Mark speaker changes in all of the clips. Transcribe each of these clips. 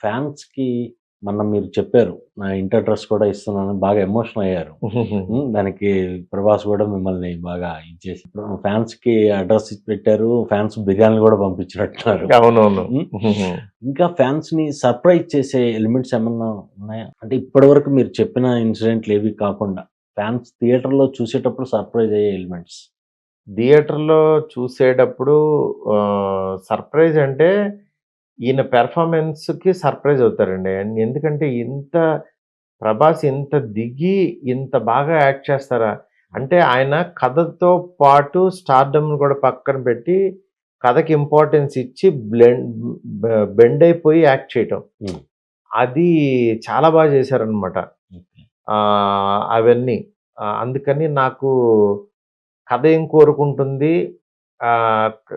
Speaker 1: ఫ్యాన్స్‌కి మొన్న మీరు చెప్పారు. నా ఇంటర్ డ్రెస్ కూడా ఇస్తున్నాను. బాగా ఎమోషనల్ అయ్యారు. దానికి ప్రభాస్ గూడా మిమ్మల్ని బాగా ఇచ్చేసి ఫ్యాన్స్‌కి అడ్రెస్ ఇచ్చి పెట్టారు. ఫ్యాన్స్ బిర్యానీలు గూడా పంపించినట్టున్నారు.
Speaker 2: అవునవును.
Speaker 1: ఇంకా ఫ్యాన్స్‌ని సర్ప్రైజ్ చేసే ఎలిమెంట్స్ ఏమన్నా ఉన్నాయా? అంటే ఇప్పటివరకు మీరు చెప్పిన ఇన్సిడెంట్‌లేవి కాకుండా ఫ్యాన్స్ థియేటర్‌లో చూసేటప్పుడు సర్ప్రైజ్ అయ్యే ఎలిమెంట్స్.
Speaker 2: థియేటర్‌లో చూసేటప్పుడు సర్ప్రైజ్ అంటే ఈయన పెర్ఫార్మన్స్‌కి సర్ప్రైజ్ అవుతారండి. ఎందుకంటే ప్రభాస్ ఇంత దిగి ఇంత బాగా యాక్ట్ చేస్తారా? అంటే ఆయన కథతో పాటు స్టార్డమ్‌ని కూడా పక్కన పెట్టి కథకి ఇంపార్టెన్స్ ఇచ్చి బెండ్ అయిపోయి యాక్ట్ చేయటం.
Speaker 1: హ్మ్.
Speaker 2: అది చాలా బాగా చేశారనమాట.
Speaker 1: ఓకే.
Speaker 2: అవన్నీ. అందుకని నాకు కథ ఏం కోరుకుంటుంది, ఆహ్, క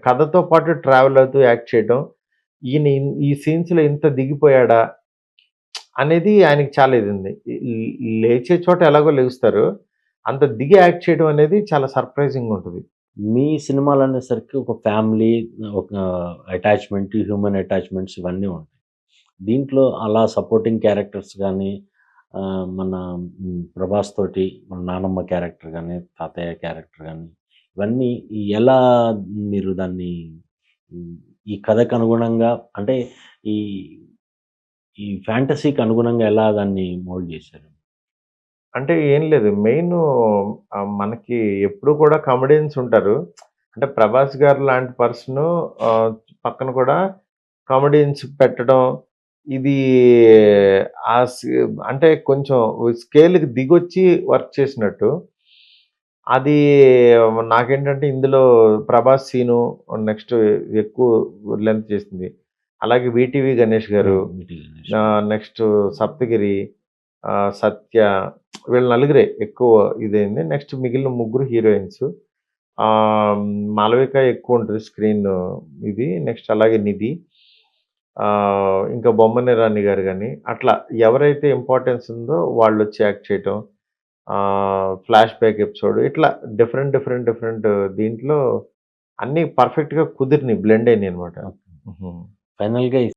Speaker 2: కథతో పాటు ట్రావెల్ అవుతూ యాక్ట్ చేయటం. ఈ సీన్స్‌లో ఇంత దిగిపోయాడా? అనేది ఆయనకి చాలా ఇదుంది. లేచే చోట ఎలాగో లెగుస్తారు. అంత దిగి యాక్ట్ చేయడం అనేది చాలా సర్ప్రైజింగుంటది.
Speaker 1: మీ సినిమాలనేసరికి ఒక ఫ్యామిలీ, ఒక అటాచ్‌మెంట్, హ్యూమన్ అటాచ్‌మెంట్స్ ఇవన్నీ ఉంటాయి. దీంట్లో అలా సపోర్టింగ్ క్యారెక్టర్స్ గానీ, మన 'ప్రభాస్' తోటి మన నానమ్మ క్యారెక్టర్ గానీ, తాతయ్య క్యారెక్టర్ గానీ, ఇవన్నీ ఎలా మీరు దాన్ని హ్మ్, ఈ కథకు అనుగుణంగా అంటే ఈ, ఈ ఫ్యాంటసీకి అనుగుణంగా ఎలా దాన్ని మోల్డ్ చేశారు?
Speaker 2: అంటే ఏం లేదు. మనకి ఎప్పుడు కూడా కమెడియన్స్ ఉంటారు. అంటే 'ప్రభాస్' గారు లాంటి పర్సను ఆహ్, పక్కన కూడా కమెడియన్స్ పెట్టడం, ఇది ఆ సి అంటే కొంచెం స్కేల్‌కి దిగొచ్చి వర్క్ చేసినట్టు. అది నాకేంటంటే ఇందులో 'ప్రభాస్' సీను నెక్స్ట్ ఎక్కువ లెంత్ చేసింది. అలాగే 'వీటీవీ గణేష్' గారు,
Speaker 1: వీటి గణేష్.
Speaker 2: నెక్స్ట్ 'సప్తగిరి', 'సత్య' వీళ్ళ నలుగురే ఎక్కువ ఇదైంది. నెక్స్ట్ మిగిలిన ముగ్గురు హీరోయిన్స్. 'మాళవిక' ఎక్కువుంటది స్క్రీన్ ఇది. నెక్స్ట్ అలాగే 'నిధి'. ఇంకా 'బొమ్మనే రాణి' గారు గాని, అట్లా ఎవరైతే ఇంపార్టెన్స్ ఉందో వాళ్ళొచ్చి యాక్ట్ చేయటం. ఫ్లాష్ బ్యాక్ ఎపిసోడ్ ఇట్లా డిఫరెంట్ దీంట్లో అన్నీ పర్ఫెక్ట్‌గా కుదిరినియి. బ్లెండ్ అయినియనమాట.
Speaker 1: ఓకే.
Speaker 2: హుహు.
Speaker 1: ఫైనల్‌గా